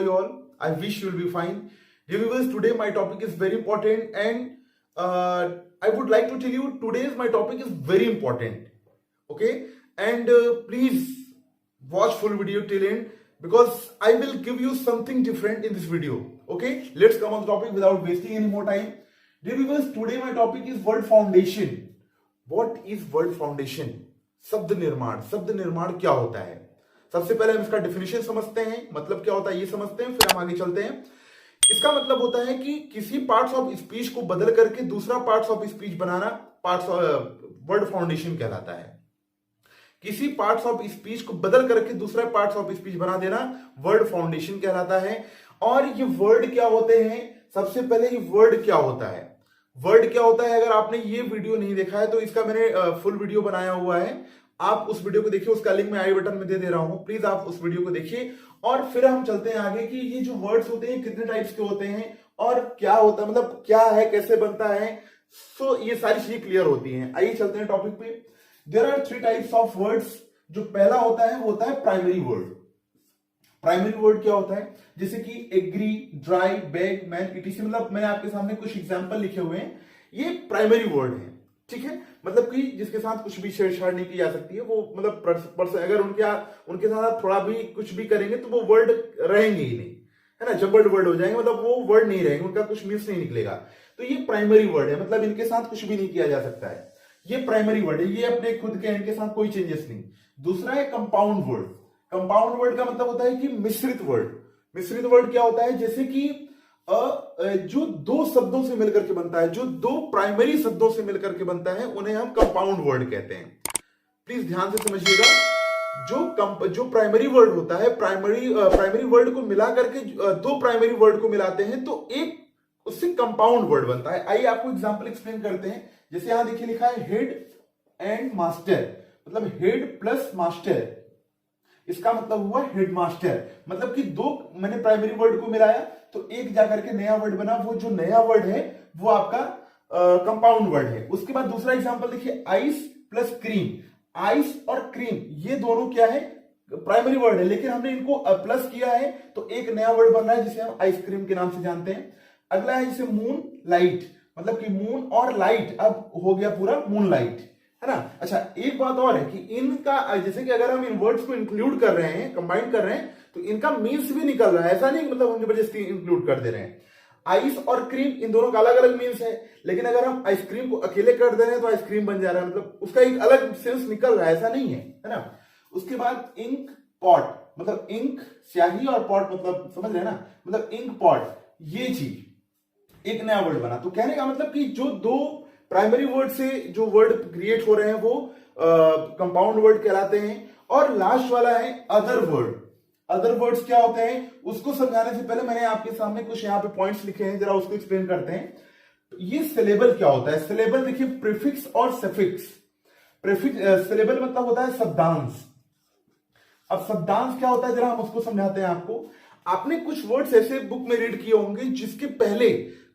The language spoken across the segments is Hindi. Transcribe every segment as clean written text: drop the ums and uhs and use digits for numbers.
you all? I wish you will be fine. Dear viewers, today my topic is very important, and I would like to tell you today's my topic is very important. Okay, and please watch full video till end because I will give you something different in this video. Okay, let's come on the topic without wasting any more time. Dear viewers, today my topic is word foundation. What is word foundation? शब्द निर्माण क्या होता है? सबसे पहले हम इसका डेफिनेशन समझते हैं, मतलब क्या होता है ये समझते हैं, फिर हम आगे चलते हैं। इसका मतलब होता है कि किसी पार्ट्स ऑफ स्पीच को बदल करके दूसरा parts of speech banana word foundation कहलाता है। किसी पार्ट्स ऑफ स्पीच को बदल करके दूसरा पार्ट्स ऑफ स्पीच बना देना वर्ड फाउंडेशन कहलाता है। और ये वर्ड क्या होते हैं? सबसे पहले ये वर्ड क्या होता है? वर्ड क्या होता है? अगर आपने ये वीडियो नहीं देखा है तो इसका मैंने फुल वीडियो बनाया हुआ है, आप उस वीडियो को देखिए, उसका लिंक मैं आई बटन में दे रहा हूं, प्लीज आप उस वीडियो को देखिए। और फिर हम चलते हैं आगे कि ये जो वर्ड्स होते हैं कितने टाइप्स के होते हैं और क्या होता है, मतलब क्या है, कैसे बनता है, सो ये सारी चीजें क्लियर होती हैं। आइए चलते हैं टॉपिक पे। There are 3 types of words. जो पहला होता है वो होता है प्राइमरी वर्ड। प्राइमरी वर्ड क्या होता है? जैसे कि agree, dry, beg, man, etc, मतलब मैंने आपके सामने कुछ एग्जांपल लिखे हुए हैं, ये प्राइमरी वर्ड है। ठीक है, मतलब कि जिसके साथ कुछ भी छेड़छाड़ नहीं की जा सकती है, वो मतलब अगर उनके साथ आप थोड़ा भी कुछ भी करेंगे तो वो वर्ड रहेंगे ही नहीं, है ना, जबर्ड वर्ड हो जाएंगे, मतलब वो वर्ड नहीं रहेंगे, उनका कुछ मीन्स नहीं निकलेगा। तो ये प्राइमरी वर्ड है, मतलब इनके साथ कुछ भी नहीं किया जा सकता है, ये प्राइमरी वर्ड है, ये अपने खुद के इनके साथ कोई चेंजेस नहीं। दूसरा है कंपाउंड वर्ड। कंपाउंड वर्ड का मतलब होता है कि मिश्रित वर्ड। मिश्रित वर्ड क्या होता है? जैसे कि जो 2 शब्दों से मिलकर के बनता है, जो 2 प्राइमरी शब्दों से मिलकर के बनता है, उन्हें हम कंपाउंड वर्ड कहते हैं। प्लीज ध्यान से समझिएगा, जो प्राइमरी वर्ड होता है, प्राइमरी वर्ड को मिला करके 2 प्राइमरी वर्ड को मिलाते हैं तो एक उससे कंपाउंड वर्ड बनता है। आइए आपको एग्जांपल एक्सप्लेन करते हैं। जैसे यहां देखिए लिखा है हेड एंड मास्टर, मतलब हेड प्लस मास्टर, इसका मतलब हुआ हेडमास्टर। मतलब कि 2 मैंने प्राइमरी वर्ड को मिलाया तो एक जाकर के नया वर्ड बना, वो जो नया वर्ड है वो आपका कंपाउंड वर्ड है। उसके बाद दूसरा एग्जांपल देखिए, आइस प्लस क्रीम। आइस और क्रीम ये दोनों क्या है? प्राइमरी वर्ड है, लेकिन हमने इनको प्लस किया है तो एक नया वर्ड बन रहा है जिसे हम आइसक्रीम के नाम से जानते हैं। अगला है जैसे मून लाइट, मतलब कि मून और लाइट अब हो गया पूरा मून लाइट, है ना। अच्छा, एक बात और है कि इनका जैसे कि अगर हम इन वर्ड्स को इंक्लूड कर रहे हैं, कंबाइन कर रहे हैं, तो इनका मीन्स भी निकल रहा है। ऐसा नहीं मतलब हम जबरदस्ती इंक्लूड कर दे रहे हैं। आइस और क्रीम इन दोनों का अलग अलग मीन्स है, लेकिन अगर हम आइसक्रीम को अकेले कर दे रहे हैं तो आइसक्रीम बन जा रहा है, मतलब उसका एक अलग सेंस निकल रहा है, ऐसा नहीं है ना। उसके बाद इंक पॉट, मतलब इंक स्याही और पॉट मतलब समझ रहे हैं ना, मतलब इंक पॉट, ये चीज एक नया वर्ड बना। तो कहने का मतलब कि जो 2 प्राइमरी वर्ड से जो वर्ड क्रिएट हो रहे हैं वो कंपाउंड वर्ड कहलाते हैं। और लास्ट वाला है अदर वर्ड। अदर वर्ड्स क्या होते हैं उसको समझाने से पहले मैंने आपके सामने कुछ यहाँ पे पॉइंट्स लिखे हैं, जरा उसको एक्सप्लेन करते हैं। ये सिलेबल क्या होता है? सिलेबल देखिए प्रीफिक्स और सफिक्स। सिलेबल मतलब होता है शब्दांश। अब शब्दांश क्या होता है जरा हम उसको समझाते हैं आपको। आपने कुछ वर्ड्स ऐसे बुक में रीड किए होंगे जिसके पहले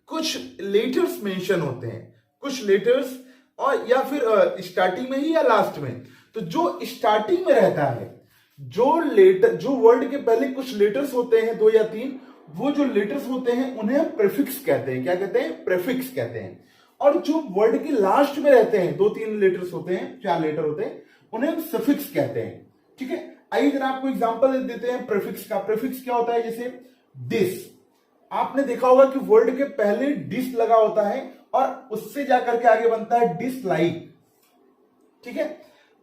कुछ लेटर्स मेंशन होते हैं, कुछ लेटर्स, और या फिर स्टार्टिंग में ही या लास्ट में। तो जो स्टार्टिंग में रहता है, जो वर्ड के पहले कुछ लेटर्स होते हैं 2 या 3, वो जो लेटर्स होते हैं उन्हें हम प्रीफिक्स कहते हैं। क्या कहते हैं? प्रीफिक्स कहते हैं। और जो वर्ड के लास्ट में रहते हैं 2-3 लेटर्स होते हैं, 4 लेटर होते हैं, उन्हें हम सफिक्स कहते हैं। ठीक है, आइए जरा आपको एग्जांपल देते हैं प्रीफिक्स का। प्रीफिक्स क्या होता है? जैसे डिस, आपने देखा होगा कि वर्ड के पहले डिस लगा होता है और उससे जाकर के आगे बनता है डिसलाइक। ठीक है,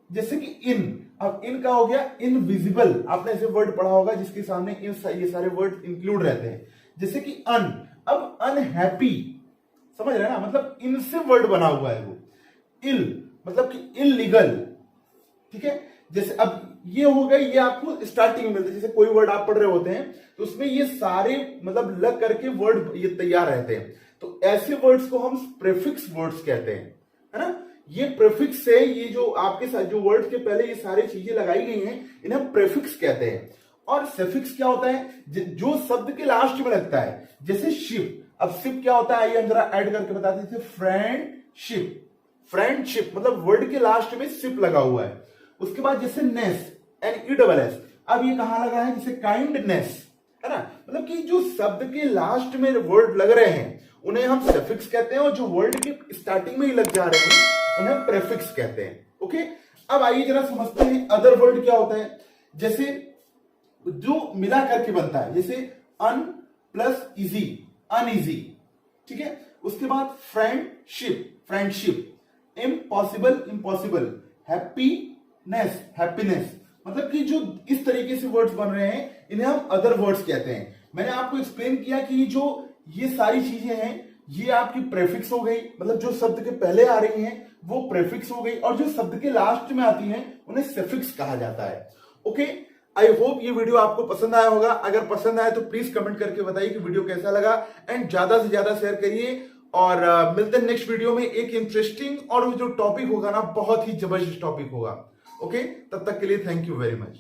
जैसे कि इन, अब इन का हो गया इनविजिबल, आपने ऐसे वर्ड पढ़ा होगा जिसके सामने ये सारे वर्ड इंक्लूड रहते हैं। जैसे कि अन, अब अनहैप्पी, समझ रहे हैं ना, मतलब इनसे वर्ड बना हुआ है वो। इल मतलब कि इलीगल। ठीक है, जैसे अब ये हो गए, ये आपको स्टार्टिंग में मिलते हैं। जैसे कोई वर्ड आप पढ़ रहे होते हैं तो उसमें ये सारे मतलब लग करके वर्ड ये तैयार रहते हैं, तो ऐसे वर्ड्स को हम प्रीफिक्स वर्ड्स कहते हैं, है ना। ये प्रीफिक्स से ये जो आपके साथ जो वर्ड के पहले ये सारी चीजें लगाई गई हैं, इन्हें प्रीफिक्स कहते हैं। और सफिक्स क्या होता है? जो शब्द के लास्ट में लगता है, जैसे शिप। अब शिप क्या होता है आइए हम जरा ऐड करके बताते हैं। फ्रेंडशिप, फ्रेंडशिप मतलब वर्ड के लास्ट में शिप लगा हुआ है। उसके बाद जैसे नेस, NESS, अब ये कहां लगा है? जैसे काइंडनेस, है ना। मतलब कि जो शब्द के लास्ट में वर्ड लग रहे हैं उन्हें हम सफिक्स कहते हैं, और जो वर्ड के स्टार्टिंग में ही लग जा रहे हैं उन्हें हम प्रेफिक्स कहते हैं। ओके, अब आइए जरा समझते हैं अदर वर्ड क्या होता है। जैसे जो मिला करके बनता है, जैसे अन प्लस इजी, अनइजी, ठीक है। उसके बाद friendship, friendship, impossible, impossible, happiness, happiness. मतलब कि जो इस तरीके से वर्ड्स बन रहे हैं इन्हें हम अदर वर्ड्स कहते हैं। मैंने आपको एक्सप्लेन किया कि जो ये सारी चीजें हैं ये आपकी प्रेफिक्स हो गई, मतलब जो शब्द के पहले आ रही हैं वो प्रेफिक्स हो गई, और जो शब्द के लास्ट में आती हैं उन्हें सफिक्स कहा जाता है। ओके, आई होप ये वीडियो आपको पसंद आया होगा। अगर पसंद आया तो प्लीज कमेंट करके बताइए कि वीडियो कैसा लगा, एंड ज्यादा से ज्यादा शेयर करिए। और मिलते हैं नेक्स्ट वीडियो में एक इंटरेस्टिंग, और जो टॉपिक होगा ना बहुत ही जबरदस्त टॉपिक होगा। ओके, तब तक के लिए थैंक यू वेरी मच।